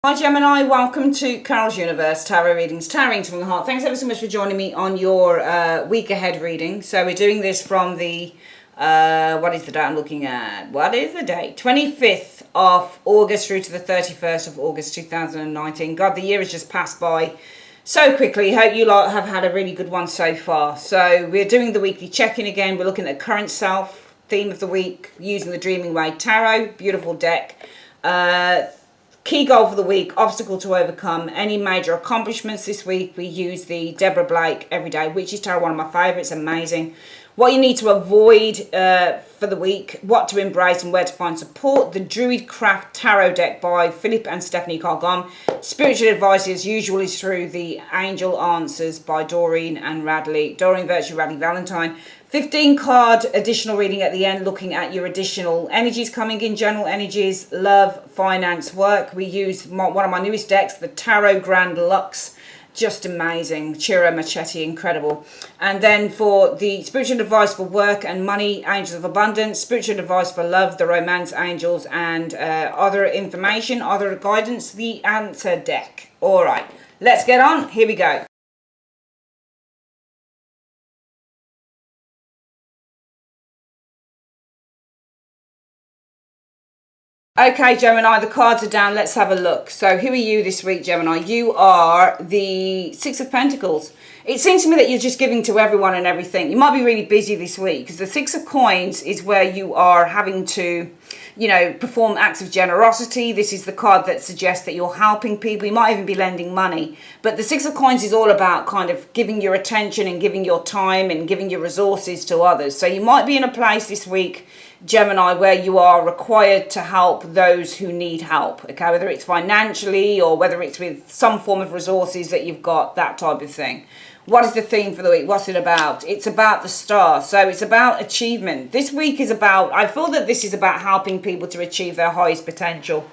Hi Gemini, welcome to Carol's Universe Tarot Readings, Tarot Readings from the Heart. Thanks ever so much for joining me on your week ahead reading. So we're doing this from the, what is the date I'm looking at? What is the date? 25th of August through to the 31st of August 2019. God, the year has just passed by so quickly. Hope you lot have had a really good one so far. So we're doing the weekly check-in again. We're looking at current self, theme of the week, using the Dreaming Way Tarot. Beautiful deck. Key goal for the week, obstacle to overcome. Any major accomplishments this week, we use the Deborah Blake Everyday Witches Tarot, one of my favourites, amazing. What you need to avoid for the week, what to embrace and where to find support. The Druid Craft Tarot deck by Philip and Stephanie Cargon. Spiritual advice as usual is through the Angel Answers by Doreen and Radley. Doreen Virtue, Radley Valentine. 15 card additional reading at the end, looking at your additional energies coming in, general energies, love, finance, work. We use one of my newest decks, the Tarot Grand Luxe. Just amazing. Chiro Machete, incredible. And then for the spiritual advice for work and money, Angels of Abundance. Spiritual advice for love, the Romance Angels. And other information, other guidance, the Answer deck. All right, let's get on. Here we go. Okay, Gemini, the cards are down. Let's have a look. So who are you this week, Gemini? You are the Six of Pentacles. It seems to me that you're just giving to everyone and everything. You might be really busy this week because the Six of Coins is where you are having to, perform acts of generosity. This is the card that suggests that you're helping people. You might even be lending money. But the Six of Coins is all about kind of giving your attention and giving your time and giving your resources to others. So you might be in a place this week, Gemini, where you are required to help those who need help, okay, whether it's financially or whether it's with some form of resources that you've got, that type of thing. What is the theme for the week? What's it about? It's about the star. So it's about achievement. This week is about, I feel that this is about helping people to achieve their highest potential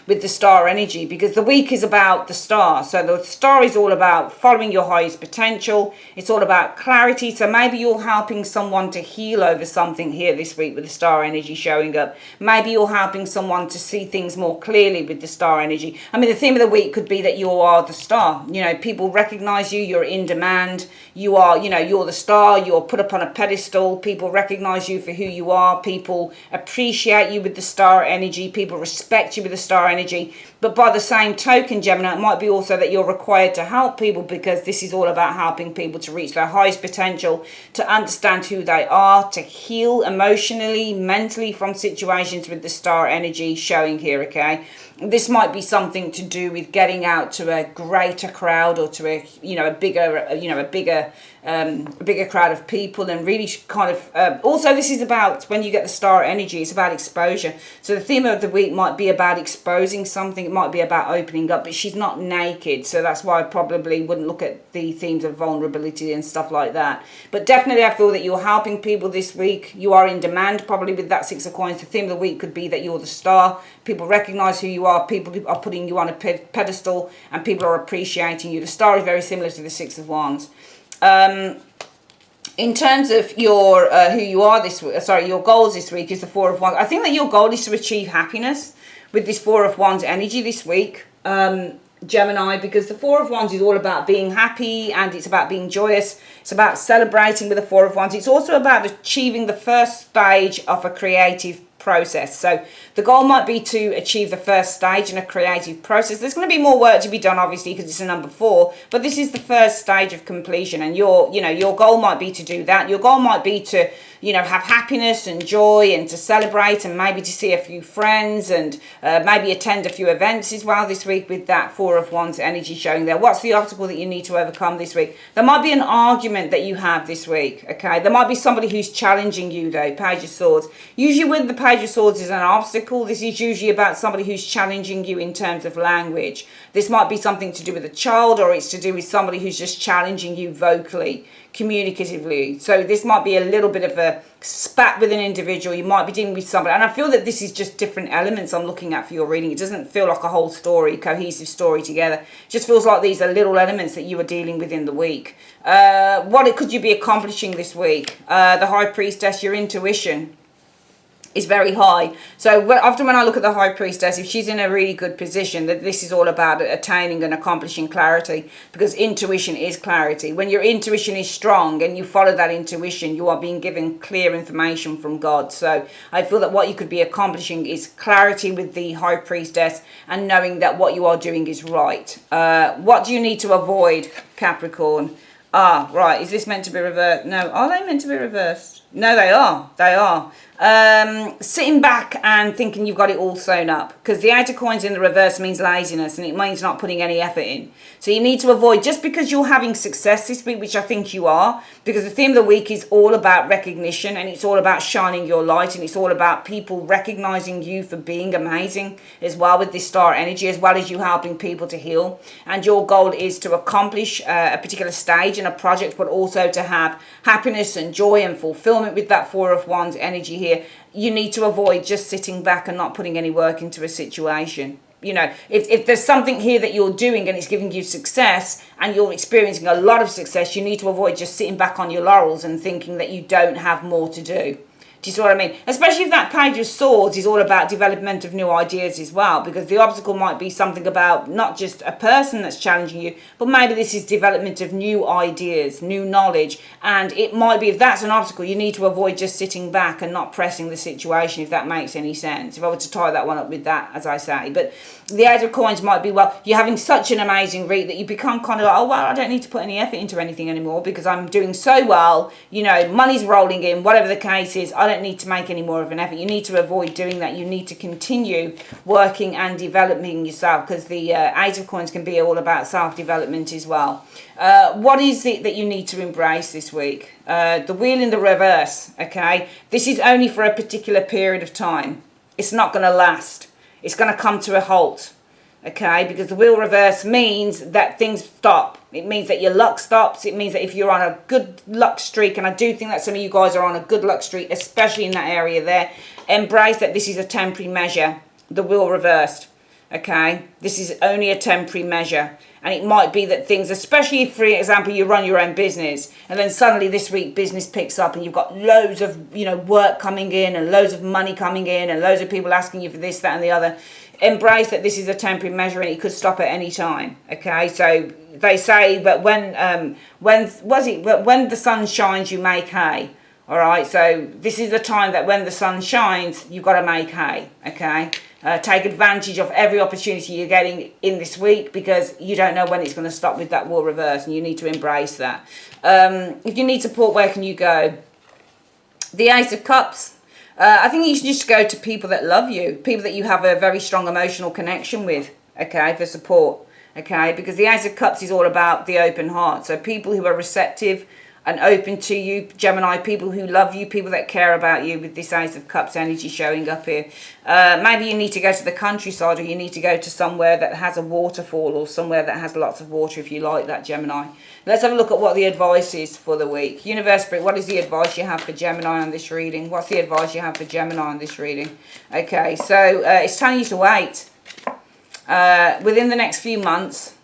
with the star energy, because the week is about the star. So the star is all about following your highest potential. It's all about clarity. So maybe you're helping someone to heal over something here this week with the star energy showing up. Maybe you're helping someone to see things more clearly with the star energy. I mean, the theme of the week could be that you are the star. People recognize you. You're in demand. You are, you're the star. You're put up on a pedestal. People recognize you for who you are. People appreciate you with the star energy. People respect you with the star energy. But by the same token, Gemini, it might be also that you're required to help people, because this is all about helping people to reach their highest potential, to understand who they are, to heal emotionally, mentally from situations with the star energy showing here, okay? This might be something to do with getting out to a greater crowd, or to a bigger crowd of people, and really kind of also this is about, when you get the star energy, it's about exposure. So the theme of the week might be about exposing something. It might be about opening up, but she's not naked, so that's why I probably wouldn't look at the themes of vulnerability and stuff like that. But definitely I feel that you're helping people this week. You are in demand, probably with that Six of Coins. The theme of the week could be that you're the star. People recognize who you are. People are putting you on a pedestal, and people are appreciating you. The star is very similar to the Six of Wands. In terms of your who you are this week, your goals this week is the Four of Wands. I think that your goal is to achieve happiness with this Four of Wands energy this week, Gemini, because the Four of Wands is all about being happy, and it's about being joyous. It's about celebrating with the Four of Wands. It's also about achieving the first stage of a creative process. So the goal might be to achieve the first stage in a creative process. There's going to be more work to be done, obviously, because it's a number 4, but this is the first stage of completion, and your goal might be to do that. Your goal might be to have happiness and joy, and to celebrate, and maybe to see a few friends, and maybe attend a few events as well this week with that Four of Wands energy showing there. What's the obstacle that you need to overcome this week? There might be an argument that you have this week, okay? There might be somebody who's challenging you, though. Page of Swords. Usually when the Page of Swords is an obstacle, this is usually about somebody who's challenging you in terms of language. This might be something to do with a child, or it's to do with somebody who's just challenging you vocally, communicatively. So this might be a little bit of a spat with an individual. You might be dealing with somebody, and I feel that this is just different elements I'm looking at for your reading. It doesn't feel like a whole story, cohesive story together. It just feels like these are little elements that you are dealing with in the week. What could you be accomplishing this week? The High Priestess, your intuition. is very high. So often when I look at the High Priestess, if she's in a really good position, that this is all about attaining and accomplishing clarity, because intuition is clarity. When your intuition is strong and you follow that intuition, you are being given clear information from God. So I feel that what you could be accomplishing is clarity with the High Priestess and knowing that what you are doing is right. What do you need to avoid, Capricorn? Ah, right. Is this meant to be reversed? No. Are they meant to be reversed? No, they are. They are. Sitting back and thinking you've got it all sewn up, because the Eight of Coins in the reverse means laziness, and it means not putting any effort in. So you need to avoid, just because you're having success this week, which I think you are, because the theme of the week is all about recognition, and it's all about shining your light, and it's all about people recognizing you for being amazing as well, with this star energy, as well as you helping people to heal. And your goal is to accomplish a particular stage in a project, but also to have happiness and joy and fulfillment with that Four of Wands energy here. You need to avoid just sitting back and not putting any work into a situation. You know, if there's something here that you're doing and it's giving you success and you're experiencing a lot of success, you need to avoid just sitting back on your laurels and thinking that you don't have more to do. Do you see what I mean? Especially if that Page of Swords is all about development of new ideas as well, because the obstacle might be something about not just a person that's challenging you, but maybe this is development of new ideas, new knowledge. And it might be, if that's an obstacle, you need to avoid just sitting back and not pressing the situation, if that makes any sense. If I were to tie that one up with that, as I say. But the Eight of Coins might be, well, you're having such an amazing week that you become kind of like, oh, well, I don't need to put any effort into anything anymore because I'm doing so well. You know, money's rolling in, whatever the case is. I don't need to make any more of an effort. You need to avoid doing that. You need to continue working and developing yourself, because the Eight of Coins can be all about self-development as well. What is it that you need to embrace this week? The Wheel in the reverse, okay? This is only for a particular period of time. It's not going to last. It's going to come to a halt, okay? Because the Wheel reverse means that things stop. It means that your luck stops. It means that if you're on a good luck streak, and I do think that some of you guys are on a good luck streak, especially in that area there, embrace that this is a temporary measure, the Wheel reversed, okay? This is only a temporary measure. And it might be that things, especially if, for example, you run your own business, and then suddenly this week business picks up and you've got loads of, you know, work coming in and loads of money coming in and loads of people asking you for this, that and the other. Embrace that this is a temporary measure and it could stop at any time, okay? So they say that when the sun shines, you make hay, all right? So this is the time that when the sun shines, you've got to make hay, okay? Take advantage of every opportunity you're getting in this week, because you don't know when it's going to stop with that Wheel reverse, and you need to embrace that. If you need support, where can you go? The Ace of Cups. I think you should just go to people that love you, people that you have a very strong emotional connection with, okay, for support, okay? Because the Ace of Cups is all about the open heart. So people who are receptive and open to you, Gemini, people who love you, people that care about you, with this Ace of Cups energy showing up here. Maybe you need to go to the countryside, or you need to go to somewhere that has a waterfall, or somewhere that has lots of water, if you like that, Gemini. Let's have a look at what the advice is for the week. Universe Spirit, what is the advice you have for Gemini on this reading? What's the advice you have for Gemini on this reading? Okay, so it's telling you to wait. Within the next few months,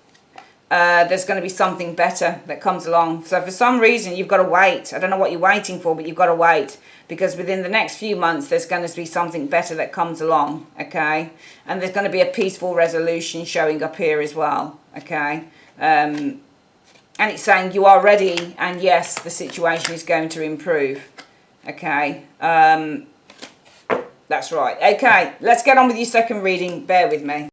there's going to be something better that comes along. So for some reason, you've got to wait. I don't know what you're waiting for, but you've got to wait, because within the next few months, there's going to be something better that comes along, okay? And there's going to be a peaceful resolution showing up here as well, okay? And it's saying you are ready, and yes, the situation is going to improve, okay? That's right. Okay, let's get on with your second reading. Bear with me.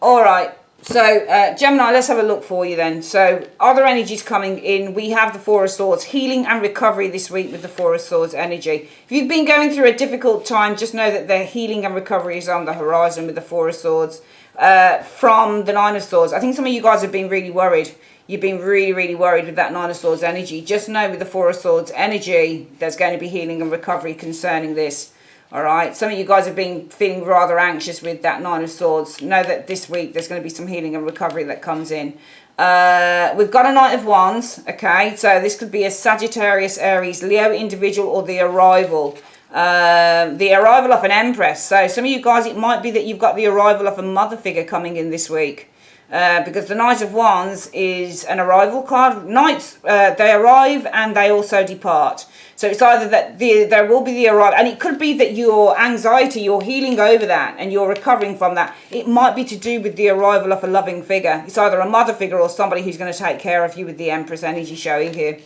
All right, so Gemini, let's have a look for you then. So are there energies coming in? We have the Four of Swords, healing and recovery this week with the Four of Swords energy. If you've been going through a difficult time, just know that the healing and recovery is on the horizon with the Four of Swords from the Nine of Swords. I think some of you guys have been really worried. You've been really, really worried with that Nine of Swords energy. Just know with the Four of Swords energy, there's going to be healing and recovery concerning this. All right, some of you guys have been feeling rather anxious with that Nine of Swords. Know that this week there's going to be some healing and recovery that comes in. We've got a Knight of Wands, okay? So this could be a Sagittarius, Aries, Leo individual, or the arrival. The arrival of an Empress. So some of you guys, it might be that you've got the arrival of a mother figure coming in this week. because the Knight of Wands is an arrival card. Knights, they arrive and they also depart. So it's either that there will be the arrival, and it could be that your anxiety, you're healing over that and you're recovering from that. It might be to do with the arrival of a loving figure. It's either a mother figure or somebody who's going to take care of you, with the Empress energy showing here.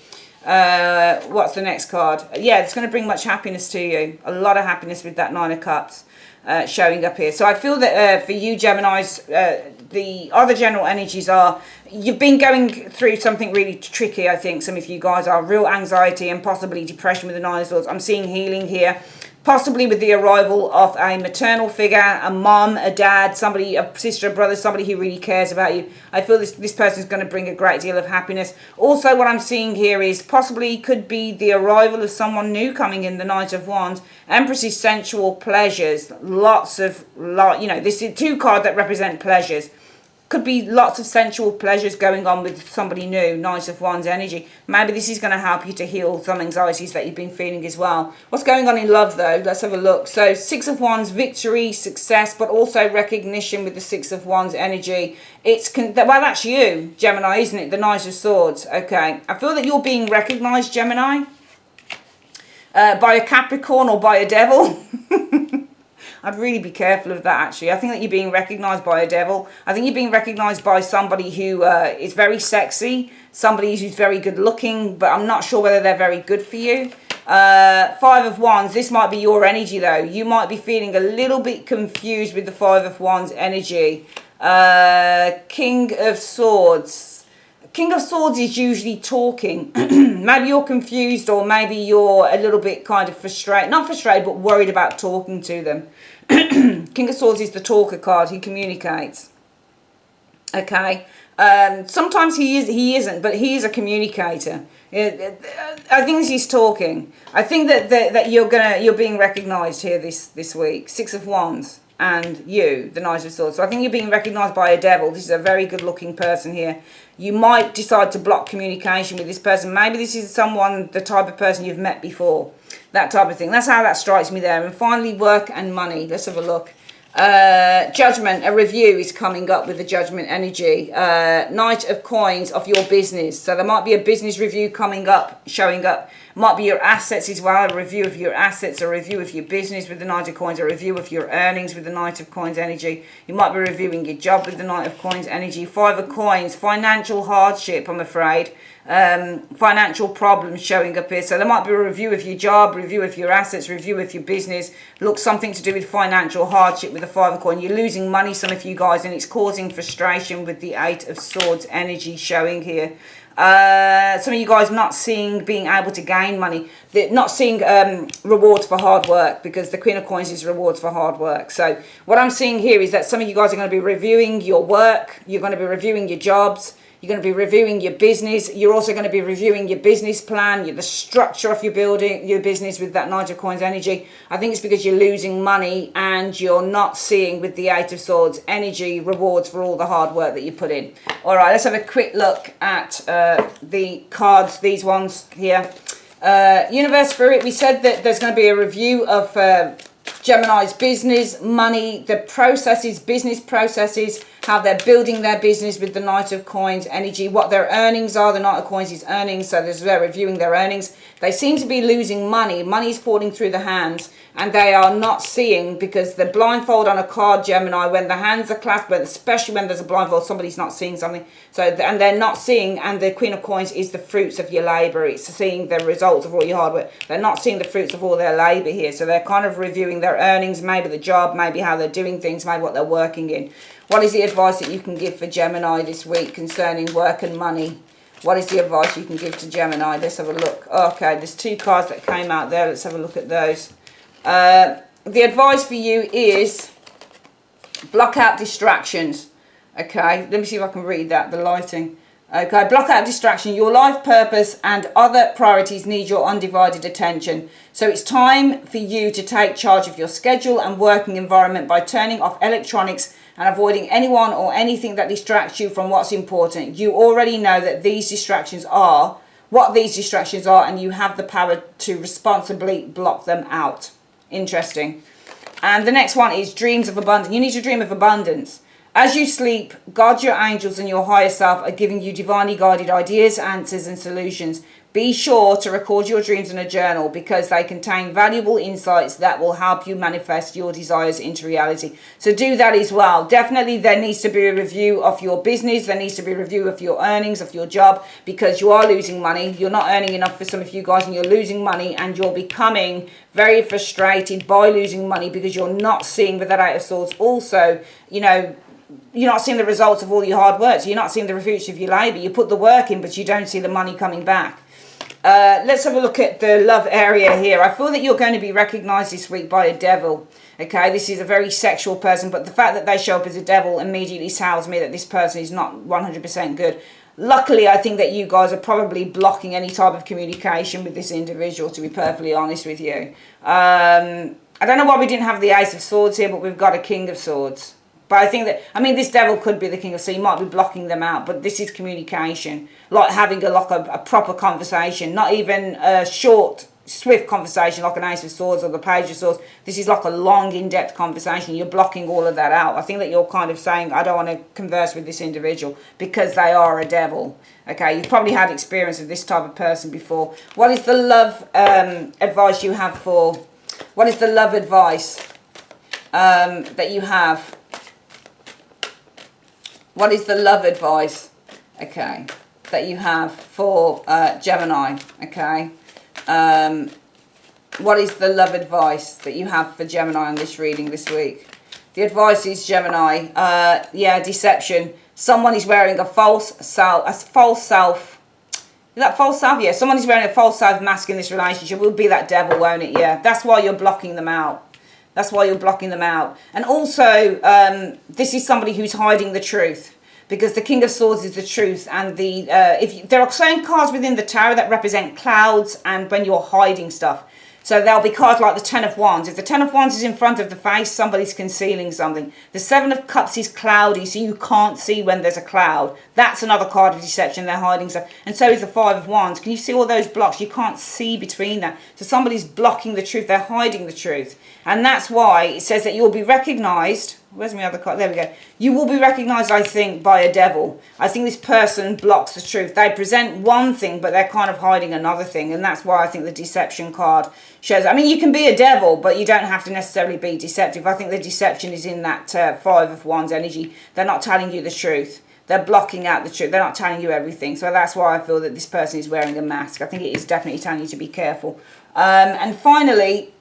What's the next card? Yeah, it's going to bring much happiness to you. A lot of happiness with that Nine of Cups showing up here. So I feel that for you Geminis, the other general energies are, you've been going through something really tricky. I think some of you guys are real anxiety and possibly depression with the Nine of Swords. I'm seeing healing here, possibly with the arrival of a maternal figure, a mum, a dad, somebody, a sister, a brother, somebody who really cares about you. I feel this person is going to bring a great deal of happiness. Also, what I'm seeing here is possibly could be the arrival of someone new coming in, the Knight of Wands. Empress is sensual pleasures, lots of, you know, this is two cards that represent pleasures. Could be lots of sensual pleasures going on with somebody new, Knight of Wands energy. Maybe this is going to help you to heal some anxieties that you've been feeling as well. What's going on in love though? Let's have a look. So Six of Wands, victory, success, but also recognition with the Six of Wands energy. Well, that's you, Gemini, isn't it? The Knight of Swords. Okay. I feel that you're being recognized, Gemini, by a Capricorn or by a devil. I'd really be careful of that, actually. I think that you're being recognised by a devil. I think you're being recognised by somebody who is very sexy, somebody who's very good looking, but I'm not sure whether they're very good for you. Five of Wands, this might be your energy though. You might be feeling a little bit confused with the Five of Wands energy. King of Swords. King of Swords is usually talking. Maybe you're confused, or maybe you're a little bit kind of frustrated. Not frustrated, but worried about talking to them. King of Swords is the talker card. He communicates. Okay. Sometimes he isn't, but he is a communicator. I think he's talking. I think that you're being recognised here this week. Six of Wands. And you, the Knight of Swords. So I think you're being recognised by a devil. This is a very good looking person here. You might decide to block communication with this person. Maybe this is someone, the type of person you've met before. That type of thing. That's how that strikes me there. And finally, work and money. Let's have a look. Judgment, a review is coming up with the Judgment energy. Knight of Coins of your business. So there might be a business review coming up, showing up. Might be your assets as well, a review of your assets, a review of your business with the Knight of Coins, a review of your earnings with the Knight of Coins energy. You might be reviewing your job with the Knight of Coins energy. Five of Coins, financial hardship, I'm afraid. Financial problems showing up here. So there might be a review of your job, review of your assets, review of your business. Look, something to do with financial hardship with the Five of Coins. You're losing money, some of you guys, and it's causing frustration with the Eight of Swords energy showing here. Some of you guys not seeing being able to gain money, not seeing rewards for hard work, because the Queen of Coins is rewards for hard work. So what I'm seeing here is that some of you guys are going to be reviewing your work, you're going to be reviewing your jobs, you're going to be reviewing your business. You're also going to be reviewing your business plan, the structure of your business with that Knight of Coins energy. I think it's because you're losing money and you're not seeing with the Eight of Swords energy rewards for all the hard work that you put in. All right, let's have a quick look at the cards, these ones here. Universe Spirit, we said that there's going to be a review of Gemini's business, money, the processes, business processes, how they're building their business with the Knight of Coins energy, what their earnings are. The Knight of Coins is earnings, so they're reviewing their earnings. They seem to be losing money. Money's falling through the hands, and they are not seeing, because the blindfold on a card, Gemini, when the hands are clasped, but especially when there's a blindfold, somebody's not seeing something. So, and they're not seeing, and the Queen of Coins is the fruits of your labour. It's seeing the results of all your hard work. They're not seeing the fruits of all their labour here. So they're kind of reviewing their earnings, maybe the job, maybe how they're doing things, maybe what they're working in. What is the advice that you can give for Gemini this week concerning work and money? What is the advice you can give to Gemini? Let's have a look. Okay, there's two cards that came out there. Let's have a look at those. The advice for you is block out distractions. Okay, let me see if I can read that, the lighting. Okay, block out distraction. Your life purpose and other priorities need your undivided attention. So it's time for you to take charge of your schedule and working environment by turning off electronics and avoiding anyone or anything that distracts you from what's important. You already know that these distractions are, what these distractions are, and you have the power to responsibly block them out. Interesting. And the next one is dreams of abundance. You need to dream of abundance. As you sleep, God, your angels, and your higher self are giving you divinely guided ideas, answers, and solutions. Be sure to record your dreams in a journal because they contain valuable insights that will help you manifest your desires into reality. So do that as well. Definitely there needs to be a review of your business. There needs to be a review of your earnings, of your job, because you are losing money. You're not earning enough for some of you guys and you're losing money, and you're becoming very frustrated by losing money because you're not seeing with that Eight of Swords. Also, you know, you're not seeing the results of all your hard work. So you're not seeing the fruits of your labour. You put the work in, but you don't see the money coming back. Let's have a look at the love area here. I feel that you're going to be recognized this week by a devil. Okay, this is a very sexual person, but the fact that they show up as a devil immediately tells me that this person is not 100% good. Luckily, I think that you guys are probably blocking any type of communication with this individual, to be perfectly honest with you. I don't know why we didn't have the Ace of Swords here, but we've got a King of Swords. But I think that, I mean, this devil could be the King of Swords. You might be blocking them out, but this is communication. Like having a proper conversation, not even a short, swift conversation like an Ace of Swords or the Page of Swords. This is like a long, in-depth conversation. You're blocking all of that out. I think that you're kind of saying, I don't want to converse with this individual because they are a devil. Okay, you've probably had experience of this type of person before. What is the love advice you have for... What is the love advice that you have? What is the love advice, okay, that you have for Gemini, okay? What is the love advice that you have for Gemini on this reading this week? The advice is, Gemini, yeah, deception. Someone is wearing a false self. Is that false self? Yeah, someone is wearing a false self mask in this relationship. It will be that devil, won't it? Yeah, that's why you're blocking them out. That's why you're blocking them out. And also, this is somebody who's hiding the truth, because the King of Swords is the truth. And there are certain cards within the tarot that represent clouds and when you're hiding stuff. So there'll be cards like the Ten of Wands. If the Ten of Wands is in front of the face, somebody's concealing something. The Seven of Cups is cloudy, so you can't see when there's a cloud. That's another card of deception. They're hiding stuff. And so is the Five of Wands. Can you see all those blocks? You can't see between that. So somebody's blocking the truth. They're hiding the truth. And that's why it says that you'll be recognized. Where's my other card? There we go. You will be recognized, I think, by a devil. I think this person blocks the truth. They present one thing, but they're kind of hiding another thing. And that's why I think the deception card shows. I mean, you can be a devil, but you don't have to necessarily be deceptive. I think the deception is in that Five of Wands energy. They're not telling you the truth. They're blocking out the truth. They're not telling you everything. So that's why I feel that this person is wearing a mask. I think it is definitely telling you to be careful. And finally,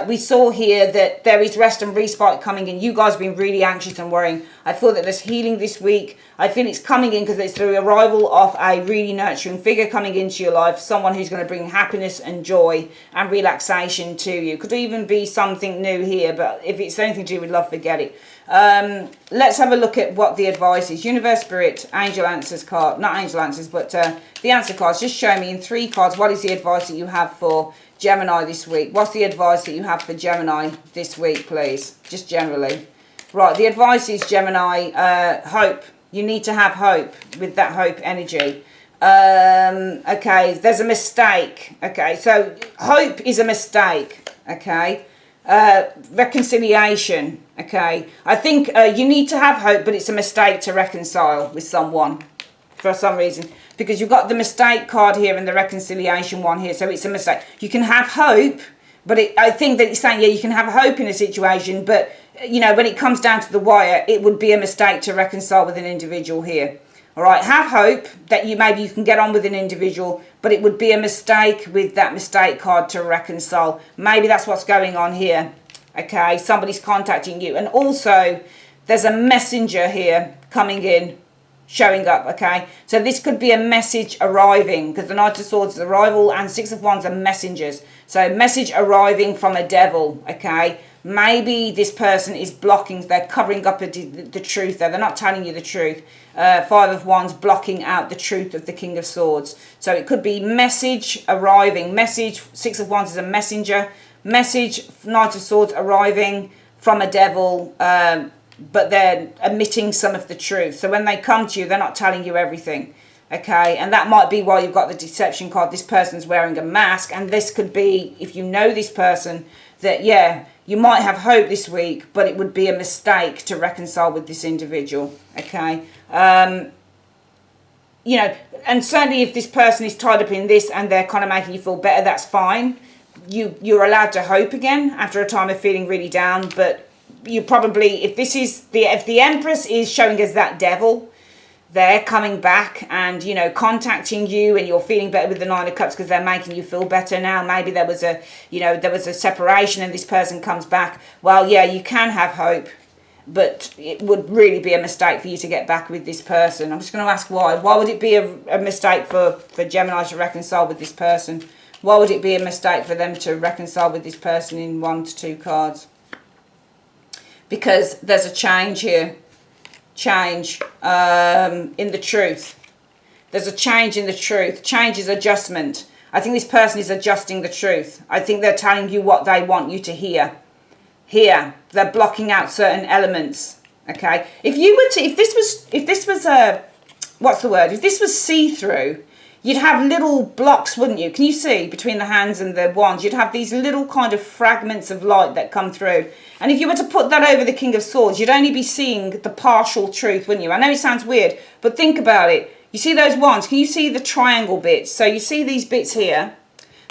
we saw here that there is rest and respite coming in. You guys have been really anxious and worrying. I feel that there's healing this week. I feel it's coming in because it's the arrival of a really nurturing figure coming into your life. Someone who's going to bring happiness and joy and relaxation to you. Could even be something new here, but if it's anything to do with love, forget it. Let's have a look at what the advice is. Universe, Spirit, Angel Answers card. Not Angel Answers, but the answer cards. Just show me in 3 cards what is the advice that you have for Gemini this week. What's the advice that you have for Gemini this week, please? Just generally. Right, the advice is, Gemini, hope. You need to have hope with that hope energy. Okay, there's a mistake. Okay, so hope is a mistake. Okay, reconciliation. Okay, I think you need to have hope, but it's a mistake to reconcile with someone for some reason, because you've got the mistake card here and the reconciliation one here, so it's a mistake. You can have hope, but I think that it's saying, yeah, you can have hope in a situation, but you know, when it comes down to the wire, it would be a mistake to reconcile with an individual here. All right, have hope that maybe you can get on with an individual, but it would be a mistake with that mistake card to reconcile. Maybe that's what's going on here. Okay, somebody's contacting you, and also there's a messenger here coming in, showing up. Okay, so this could be a message arriving, because the Knight of Swords is arrival and Six of Wands are messengers. So message arriving from a devil. Okay, maybe this person is blocking, they're covering up the truth there. They're not telling you the truth. Five of Wands blocking out the truth of the King of Swords. So it could be message arriving. Message, Six of Wands is a messenger. Message, Knight of Swords arriving from a devil, but they're omitting some of the truth. So when they come to you, they're not telling you everything. Okay, and that might be why you've got the deception card. This person's wearing a mask, and this could be, if you know this person, that, yeah, You might have hope this week, but it would be a mistake to reconcile with this individual, okay? You know, and certainly if this person is tied up in this and they're kind of making you feel better, that's fine. You're allowed to hope again after a time of feeling really down, but you probably, if the Empress is showing us that devil, they're coming back and, you know, contacting you, and you're feeling better with the Nine of Cups because they're making you feel better now. Maybe there was a separation and this person comes back. Well, yeah, you can have hope, but it would really be a mistake for you to get back with this person. I'm just going to ask why. Why would it be a mistake for Gemini to reconcile with this person? Why would it be a mistake for them to reconcile with this person in 1 to 2 cards? Because there's a change here. Change in the truth. There's a change in the truth. Change is adjustment. I think this person is adjusting the truth. I think they're telling you what they want you to hear. Here, they're blocking out certain elements. Okay, if this was see-through, you'd have little blocks, wouldn't you? Can you see between the hands and the wands? You'd have these little kind of fragments of light that come through. And if you were to put that over the King of Swords, you'd only be seeing the partial truth, wouldn't you? I know it sounds weird, but think about it. You see those wands? Can you see the triangle bits? So you see these bits here.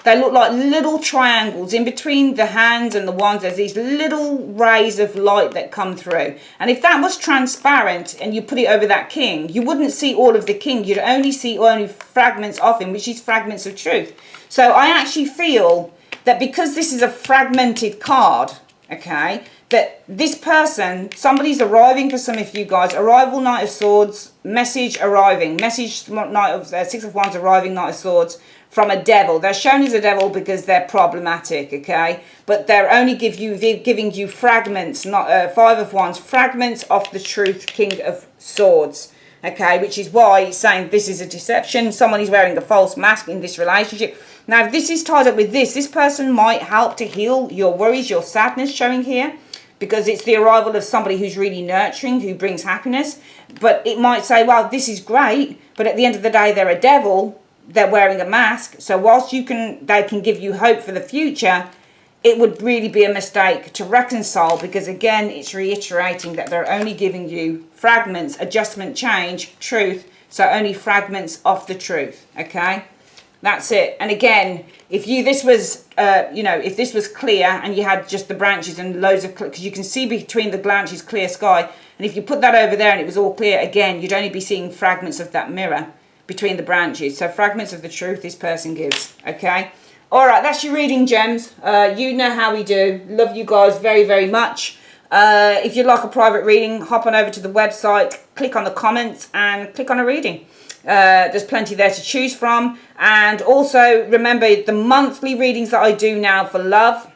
They look like little triangles. In between the hands and the wands, there's these little rays of light that come through. And if that was transparent and you put it over that king, you wouldn't see all of the king. You'd only see fragments of him, which is fragments of truth. So I actually feel that because this is a fragmented card, okay, that this person, somebody's arriving for some of you guys. Arrival, Knight of Swords, message arriving. Message, Knight of Six of Wands arriving, Knight of Swords. From a devil. They're shown as a devil because they're problematic, okay? But they're only giving you fragments, not Five of Wands, fragments of the truth, King of Swords, okay? Which is why it's saying this is a deception. Someone is wearing a false mask in this relationship. Now, if this is tied up with this person might help to heal your worries, your sadness showing here, because it's the arrival of somebody who's really nurturing, who brings happiness. But it might say, well, this is great, but at the end of the day, they're a devil. They're wearing a mask, so whilst they can give you hope for the future, it would really be a mistake to reconcile, because again, it's reiterating that they're only giving you fragments, adjustment, change, truth, so only fragments of the truth, okay? That's it. And again, if this was clear and you had just the branches and loads of, because you can see between the branches clear sky, and if you put that over there and it was all clear, again, you'd only be seeing fragments of that mirror between the branches. So fragments of the truth this person gives, okay? All right, that's your reading, gems. You know how we do. Love you guys very, very much. If you'd like a private reading, hop on over to the website, click on the comments and click on a reading. There's plenty there to choose from. And also remember the monthly readings that I do now for love,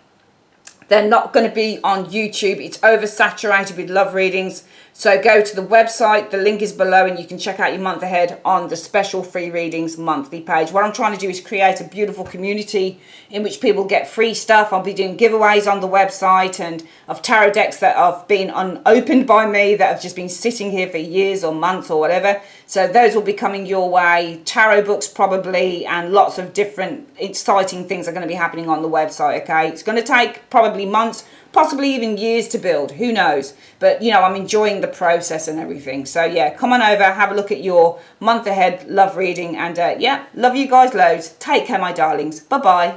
they're not going to be on YouTube. It's oversaturated with love readings. So go to the website, the link is below, and you can check out your month ahead on the special free readings monthly page. What I'm trying to do is create a beautiful community in which people get free stuff. I'll be doing giveaways on the website and of tarot decks that have been unopened by me, that have just been sitting here for years or months or whatever. So those will be coming your way. Tarot books probably, and lots of different exciting things are going to be happening on the website, okay? It's going to take probably months, possibly even years to build, who knows, but you know, I'm enjoying the process and everything. So yeah, come on over, have a look at your month ahead love reading, and yeah, love you guys loads. Take care, my darlings. Bye bye.